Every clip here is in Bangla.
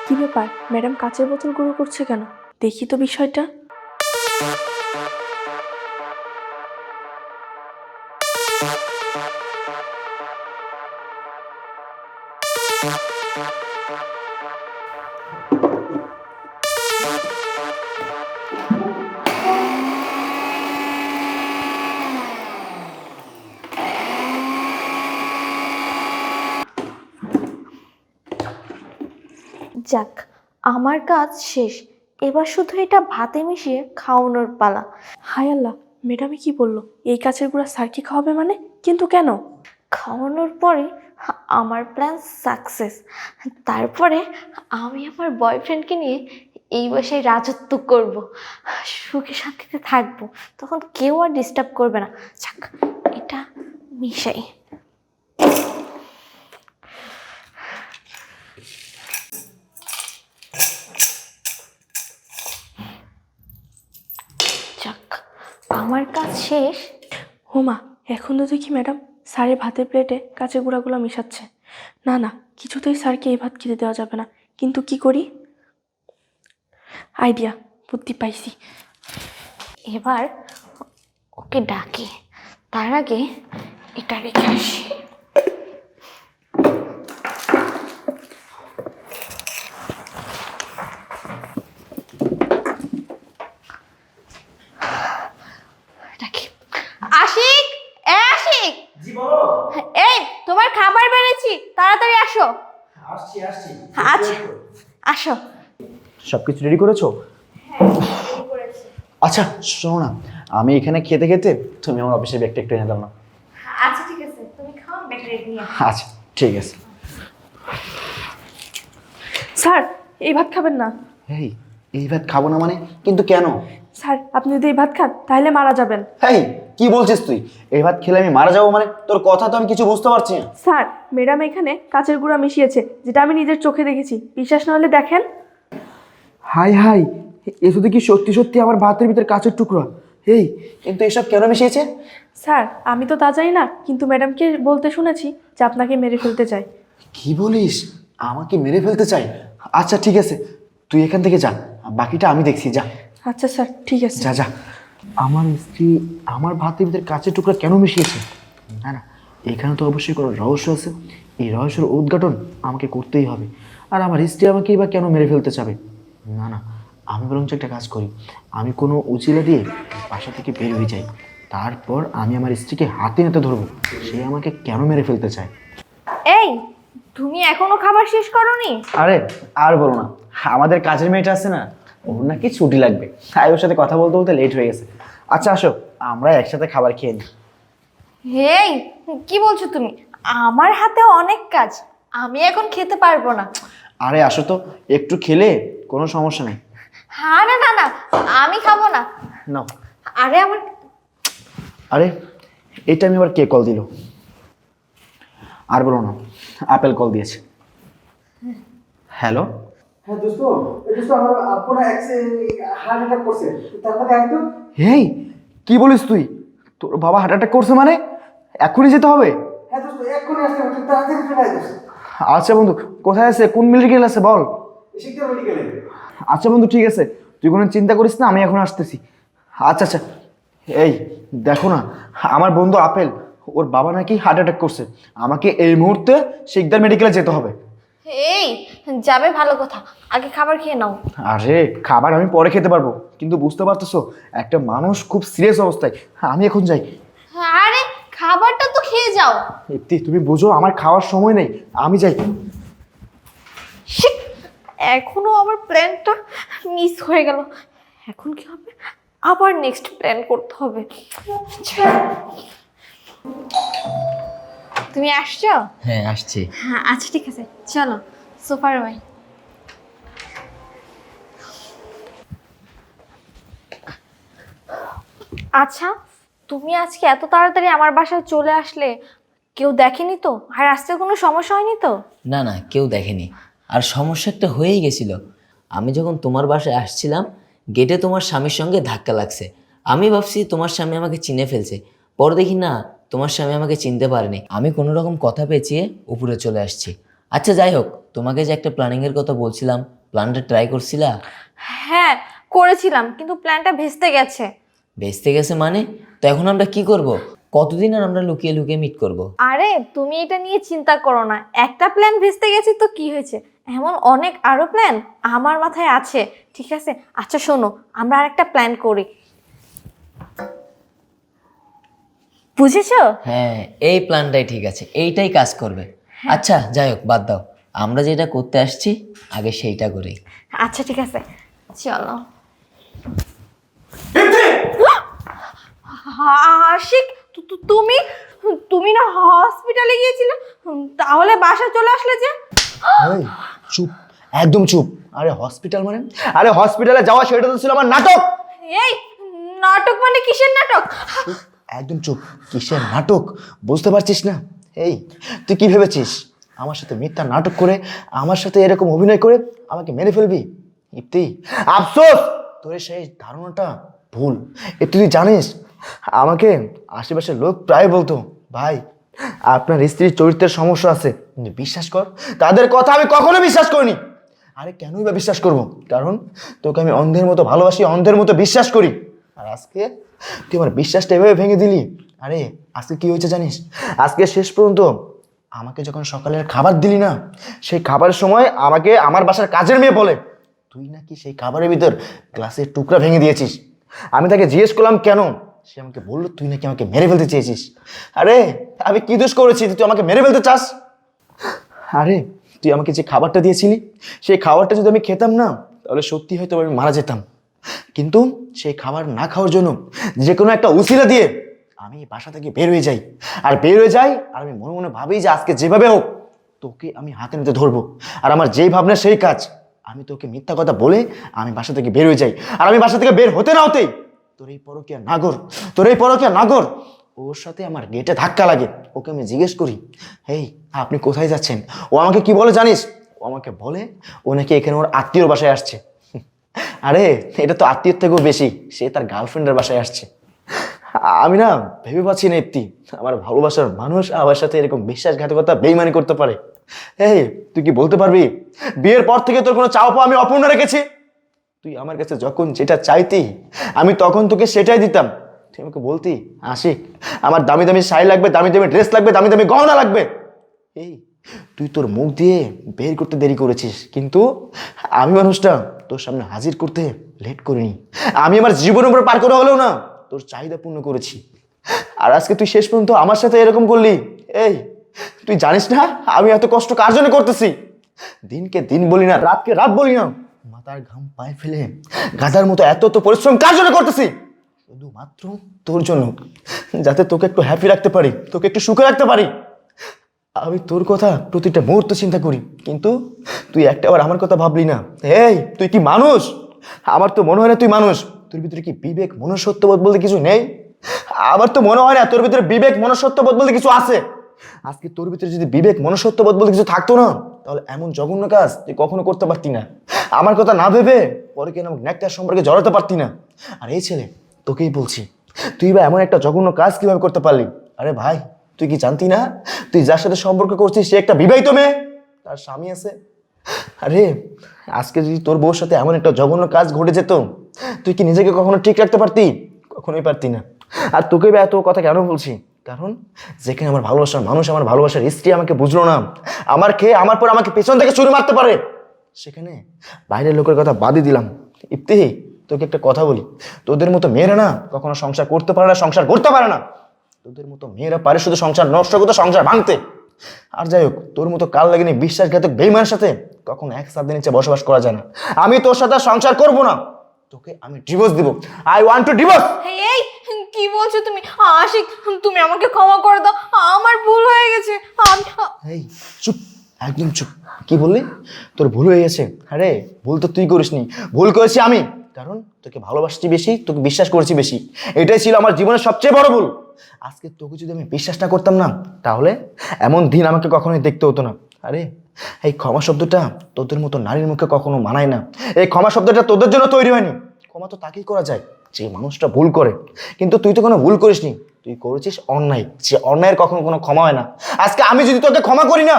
কি ব্যাপার, ম্যাডাম কাচের বোতল গুঁড়ো করছে কেন? দেখি তো বিষয়টা। যাক, আমার কাজ শেষ। এবার শুধু এটা ভাতে মিশিয়ে খাওয়ানোর পালা। হায় আল্লাহ, ম্যাডামে কি বললো? এই কাচের গুঁড়া স্যারকে খাওয়াবে মানে? কিন্তু কেন? খাওয়ানোর পরে আমার প্ল্যান সাকসেস। তারপরে আমি আমার বয়ফ্রেন্ডকে নিয়ে এই বাসায় রাজত্ব করব, সুখে শান্তিতে থাকবো। তখন কেউ আর ডিস্টার্ব করবে না। যাক, এটা মিশাই। যাক, আমার কাজ শেষ। হোমা, এখন তো দেখি ম্যাডাম স্যারের ভাতের প্লেটে কাচের গুঁড়াগুলো মিশাচ্ছে। না না, কিছুতেই স্যারকে এই ভাত খেতে দেওয়া যাবে না। কিন্তু কি করি? আইডিয়া, বুদ্ধি পাইছি। এবার ওকে ডাকি, তার আগে এটা রেখে আসি। ডাকি, আশিক, আশিক। জি বলো। এই, তোমার খাবার বেড়েছি, তাড়াতাড়ি আসো। আসছি আসছি। আচ্ছা, আসো। সবকিছু রেডি করেছো? আচ্ছা শোনো না, আমি এখানে খেতে খেতে তুমি আমার অফিসের ব্যাগটা একটু এনে দাও না। আচ্ছা ঠিক আছে, তুমি খাও, ব্যাগ রেডি নিয়ে আসো। আচ্ছা ঠিক আছে। স্যার, এই ভাত খাবেন না। এই ভাত খাবো না মানে? কিন্তু কেন? স্যার, আপনি যদি এই ভাত খান তাহলে মারা যাবেন। কি বলছিস তুই? এই ভাত খেলে আমি মারা যাবো মানে? তোর কথা তো আমি কিছু বুঝতে পারছি না। স্যার, ম্যাডাম এখানে কাচের গুঁড়া মিশিয়েছে, যেটা আমি নিজের চোখে দেখেছি। বিশ্বাস না হলে দেখেন। হাই হাই, এ শুধু কি সত্যি সত্যি আমার ভাতের ভিতরে কাঁচের টুকরা? কিন্তু এসব কেন মিশিয়েছে? স্যার, আমি তো তা জানি না, কিন্তু ম্যাডামকে বলতে শুনেছি যে আপনাকে মেরে ফেলতে চাই। কি বলিস? আমাকে মেরে ফেলতে চাই? আচ্ছা ঠিক আছে, তুই এখান থেকে যা, বাকিটা আমি দেখছি, যা। আচ্ছা স্যার, ঠিক আছে। যা যা। আমার স্ত্রী আমার ভাতের ভিতরে কাঁচের টুকরা কেন মিশিয়েছে? না না, এখানে তো অবশ্যই কোনো রহস্য আছে। এই রহস্যের উদ্ঘাটন আমাকে করতেই হবে। আর আমার স্ত্রী আমাকেই বা কেন মেরে ফেলতে চাবে? না না, আমি বরঞ্চ একটা কাজ করি। আমি কোনো উচিলা দিয়ে বাসা থেকে বের হয়ে যাই, তারপর আমি আমার স্ত্রীকে হাতে নাতে ধরবো সে আমাকে কেন মেরে ফেলতে চায়। এই, তুমি এখনো খাবার শেষ করোনি? আরে আর বলো না, আমাদের কাজের মেয়েটা আছে না, ওর নাকি ছুটি লাগবে, তাই ওর সাথে কথা বলতে বলতে লেট হয়ে গেছে। আচ্ছা আসো, আমরা একসাথে খাবার খেয়ে নিই। এই, কি বলছো তুমি? আমার হাতে অনেক কাজ, আমি এখন খেতে পারবো না। আরে আসো তো, একটু খেলে কোনো সমস্যা নেই। হ্যাঁ, না না না, আমি খাবো না। নাও। আরে আমার, আরে এটা আমি আবার কে কল দিল? আর বলো না, আপেল কল দিয়েছে। হ্যালো। হ্যাঁ দোস্ত, এই দোস্ত আমার আপনার হার্ট অ্যাটাক করছে, তাড়াতাড়ি আয় তো। কি বলিস তুই? তোর বাবা হার্ট অ্যাটাক করছে মানে? এখনই যেতে হবে? হ্যাঁ দোস্ত, এক্ষুনি আসতে হবে, তুই তাড়াতাড়ি চলে আয় দোস্ত। আচ্ছা বন্ধু, কোথায় আছে, কোন মেডিকেল আছে বল? শিক্ষা মেডিকেলে। আচ্ছা বন্ধু ঠিক আছে, তুই কোনো চিন্তা করিস না, আমি এখন আসতেছি। আচ্ছা আচ্ছা। দেখো না, আমার বন্ধু আপেল, ওর বাবা নাকি হার্ট অ্যাটাক করছে। আমাকে এই মুহূর্তে শিকদার মেডিকেলে যেতে হবে। এই যাবে ভালো কথা, আগে খাবার খেয়ে নাও। আরে খাবার আমি পরে খেতে পারবো, কিন্তু বুঝতে পারতেছো একটা মানুষ খুব সিরিয়াস অবস্থায়, আমি এখন যাই। আরে খাবারটা তো খেয়ে যাও। তুমি বুঝো আমার খাওয়ার সময় নেই, আমি যাই। শিট, এখনো আমার প্ল্যানটা মিস হয়ে গেল। এখন কি হবে? আবার নেক্সট প্ল্যান করতে হবে। তুমি আসছো? হ্যাঁ আসছি। হ্যাঁ আচ্ছা ঠিক আছে, চলো সোফার রুমে। আচ্ছা, তুমি আজকে এত তাড়াতাড়ি আমার বাসায় চলে আসলে, কেউ দেখেনি তো? আর আসতে কোনো সমস্যা হয়নি তো? না না, কেউ দেখেনি। আর সমস্যা একটা হয়েই গেছিল। আমি যখন তোমার বাসায় আসছিলাম, গেটে তোমার স্বামীর সঙ্গে ধাক্কা লাগছে। আমি ভাবছি তোমার স্বামী আমাকে চিনে ফেলছে। পরে দেখি না, তোমার স্বামী আমাকে চিনতে পারেনি, আমি কোনো রকম কথা পেঁচিয়ে উপরে চলে আসছি। আচ্ছা যাই হোক, তোমাকে যে একটা প্ল্যানিংয়ের কথা বলছিলাম, প্ল্যানটা ট্রাই করছিলা? হ্যাঁ করেছিলাম, কিন্তু প্ল্যানটা ভেস্তে গেছে। বেচতে গেছে মানে? তো এখন আমরা কি করব? কতদিন আর আমরা লুকিয়ে লুকিয়ে মিট করব? আরে তুমি এটা নিয়ে চিন্তা করো না, একটা প্ল্যান ভেস্তে গেছে তো কি হয়েছে, এমন অনেক আরো প্ল্যান আমার মাথায় আছে, ঠিক আছে? আচ্ছা শোনো, আমরা আরেকটা প্ল্যান করি, বুঝেছো? হ্যাঁ, এই প্ল্যানটাই ঠিক আছে, এইটাই কাজ করবে। আচ্ছা যাই হোক, বাদ দাও, আমরা যেটা করতে আসছি আগে সেইটা করি। আচ্ছা ঠিক আছে, চলো। আশিক, তুমি তুমি না হসপিটালে গিয়েছিলে, তাহলে বাসা চলে আসলে যে? এই চুপ, একদম চুপ। আরে হসপিটাল মানে? আরে হসপিটালে যাওয়া সেটা তো ছিল আমার নাটক। এই নাটক মানে কিসের নাটক? একদম চুপ, কিসের নাটক বুঝতে পারছিস না? এই তুই কি ভেবেছিস আমার সাথে মিথ্যা নাটক করে, আমার সাথে এরকম অভিনয় করে আমাকে মেরে ফেলবি? ইপ্তি, আফসোস তোর সেই ধারণাটা ভুল। এ তুই জানিস, আমাকে আশেপাশের লোক প্রায় বলতো, ভাই আপনার স্ত্রীর চরিত্রের সমস্যা আছে, কিন্তু বিশ্বাস কর তাদের কথা আমি কখনো বিশ্বাস করিনি। আরে কেনই বা বিশ্বাস করব? কারণ তোকে আমি অন্ধের মতো ভালোবাসি, অন্ধের মতো বিশ্বাস করি। আর আজকে তুই আমার বিশ্বাসটা এভাবে ভেঙে দিলি। আরে আজকে কি হয়েছে জানিস? আজকে শেষ পর্যন্ত আমাকে যখন সকালের খাবার দিলি না, সেই খাবারের সময় আমাকে আমার বাসার কাজের মেয়ে বলে তুই নাকি সেই খাবারের ভিতর গ্লাসের টুকরা ভেঙে দিয়েছিস। আমি তাকে জিজ্ঞেস করলাম কেন, সে আমাকে বললো তুই নাকি আমাকে মেরে ফেলতে চেয়েছিস। আরে আমি কি দোষ করেছি তুই আমাকে মেরে ফেলতে চাস? আরে তুই আমাকে যে খাবারটা দিয়েছিলি, সেই খাবারটা যদি আমি খেতাম না, তাহলে সত্যি হয়তো আমি মারা যেতাম। কিন্তু সেই খাবার না খাওয়ার জন্য যে কোনো একটা উছিলা দিয়ে আমি বাসা থেকে বের হয়ে যাই। আর বের হয়ে যাই আর আমি মনে মনে ভাবি যে আজকে যেভাবে হোক তোকে আমি হাতে নিতে ধরবো। আর আমার যেই ভাবনা সেই কাজ, আমি তোকে মিথ্যা কথা বলে আমি বাসা থেকে বের হয়ে যাই। আর আমি বাসা থেকে বের হতে না হতেই তোর এই পরকীয়া নাগর ওর সাথে আমার গেটে ধাক্কা লাগে। ওকে আমি জিজ্ঞেস করি, এই আপনি কোথায় যাচ্ছেন? ও আমাকে কি বলে জানিস? ও আমাকে বলে ও নাকি এখানে ওর আত্মীয়র বাসায় আসছে। আরে এটা তো আত্মীয়র থেকেও বেশি, সে তার গার্লফ্রেন্ডের বাসায় আসছে। আমি না ভেবে পাচ্ছি না ইপ্তি, আমার ভালোবাসার মানুষ আমার সাথে এরকম বিশ্বাসঘাতকতা বেইমানি করতে পারে। এই তুই কি বলতে পারবি বিয়ের পর থেকে তোর কোনো চাওয়া পাওয়া আমি অপূর্ণ রেখেছি? তুই আমার কাছে যখন যেটা চাইতি আমি তখন তোকে সেটাই দিতাম। তুই আমাকে বলতি আশিক আমার দামি দামি শাড়ি লাগবে, দামি দামি ড্রেস লাগবে, দামি দামি গহনা লাগবে। এই তুই তোর মুখ দিয়ে বের করতে দেরি করেছিস, কিন্তু আমি মানুষটা তোর সামনে হাজির করতে লেট করিনি। আমি আমার জীবনের উপর পার করে হলেও না তোর চাহিদা পূর্ণ করেছি। আর আজকে তুই শেষ পর্যন্ত আমার সাথে এরকম করলি। এই তুই জানিস না আমি এত কষ্ট কার জন্য করতেছি? দিনকে দিন বলি না, রাতকে রাত বলি না, মাথার ঘাম পায়ে ফেলে গাধার মতো এত তো পরিশ্রম কার জন্য করতেছি? শুধুমাত্র তোর জন্য, যাতে তোকে একটু হ্যাপি রাখতে পারি, তোকে একটু সুখে রাখতে পারি। আমি তোর কথা প্রতিটা মুহূর্ত চিন্তা করি, কিন্তু তুই একটাবার আমার কথা ভাবলি না। এই তুই কি মানুষ? আমার তো মনে হয় না তুই মানুষ। তোর ভিতরে কি বিবেক মনুষ্যত্ববোধ বলতে কিছু নেই? আমার তো মনে হয় না তোর ভিতরে বিবেক মনুষ্যত্ববোধ বলতে কিছু আছে। আজকে তোর ভিতরে যদি বিবেক মনুষ্যত্ববোধ বলতে কিছু থাকতো না, তাহলে এমন জঘন্য কাজ তুই কখনো করতে পারতি না। আমার কথা না ভেবে পরে কেন নেকটার সম্পর্কে জড়াতে পারতি না। আর এই ছেলে তোকেই বলছি, তুই বা এমন একটা জঘন্য কাজ কিভাবে করতে পারলি? আরে ভাই তুই কি জানতি না তুই যার সাথে সম্পর্ক করছিস সে একটা বিবাহিত মেয়ে, তার স্বামী আছে। আরে আজকে যদি তোর বউর সাথে এমন একটা জঘন্য কাজ ঘটে যেত, তুই কি নিজেকে কখনো ঠিক রাখতে পারতি? কখনোই পারতি না। আর তোকে বা এত কথা কেন বলছি? কারণ যেখানে আমার ভালোবাসার মানুষ, আমার ভালোবাসার স্ত্রী আমাকে বুঝলো না, আমার খেয়ে আমার পর আমাকে পেছন থেকে ছুরি মারতে পারে, সেখানে বাইরের লোকের কথা বাদই দিলাম। ইপ্তি তোকে একটা কথা বলি, তোদের মতো মেয়েরা না কখনো সংসার করতে পারে না, সংসার করতে পারে না। তোদের মতো মেয়েরা পারে শুধু সংসার নষ্ট করতে, সংসার ভাঙতে। আর যাই হোক, তোর মতো কাল লাগেনি বিশ্বাসঘাতক বেইমানের সাথে কখনো এক ছাদের নিচে বসবাস করা যায় না। আমি তোর সাথে সংসার করব না, তোকে আমি ডিভোর্স দিব। I want to divorce. এই কি বলছো তুমি? আশিক তুমি আমাকে ক্ষমা করে দাও, আমার ভুল হয়ে গেছে। এই চুপ, একদম চুপ। কি বললি? তোর ভুল হয়ে গেছে? আরে ভুল তো তুই করিসনি, ভুল করেছি আমি। কারণ তোকে ভালোবাসছি বেশি, তোকে বিশ্বাস করেছি বেশি, এটাই ছিল আমার জীবনের সবচেয়ে বড় ভুল। আজকে তোকে যদি আমি বিশ্বাস না করতাম না, তাহলে এমন দিন আমাকে কখনোই দেখতে হতো না। আরে এই ক্ষমা শব্দটা তোদের মতো নারীর মুখে কখনো মানায় না। এই ক্ষমা শব্দটা তোদের জন্য তৈরি হয়নি। ক্ষমা তো তাকেই করা যায় যে মানুষটা ভুল করে, কিন্তু তুই তো কোনো ভুল করিসনি, তুই করেছিস অন্যায়। যে অন্যায়ের কখনো কোনো ক্ষমা হয় না। আজকে আমি যদি তোকে ক্ষমা করি না,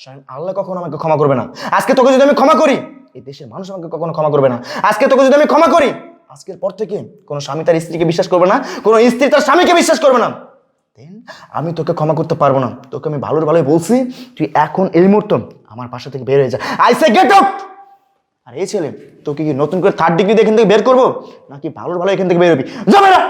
স্বয়ং আল্লাহ কখনো আমাকে ক্ষমা করবে না। আজকে তোকে যদি আমি ক্ষমা করি, এই দেশের মানুষ আমাকে কখনো ক্ষমা করবে না। আজকে তোকে যদি আমি ক্ষমা করি, আজকের পর থেকে কোনো স্বামী তার স্ত্রীকে বিশ্বাস করবে না, কোনো স্ত্রী তার স্বামীকে বিশ্বাস করবে না। দেন আমি তোকে ক্ষমা করতে পারবো না। তোকে আমি ভালোর ভালোই বলছি, তুই এখন এই মুহূর্তে আমার বাসা থেকে বের হয়ে যা। I say get out. আর এই ছেলে তোকে কি নতুন করে 3rd ডিগ্রি এখান থেকে বের করবো, নাকি ভালোর ভালো এখান থেকে বের হবি? যাবে না।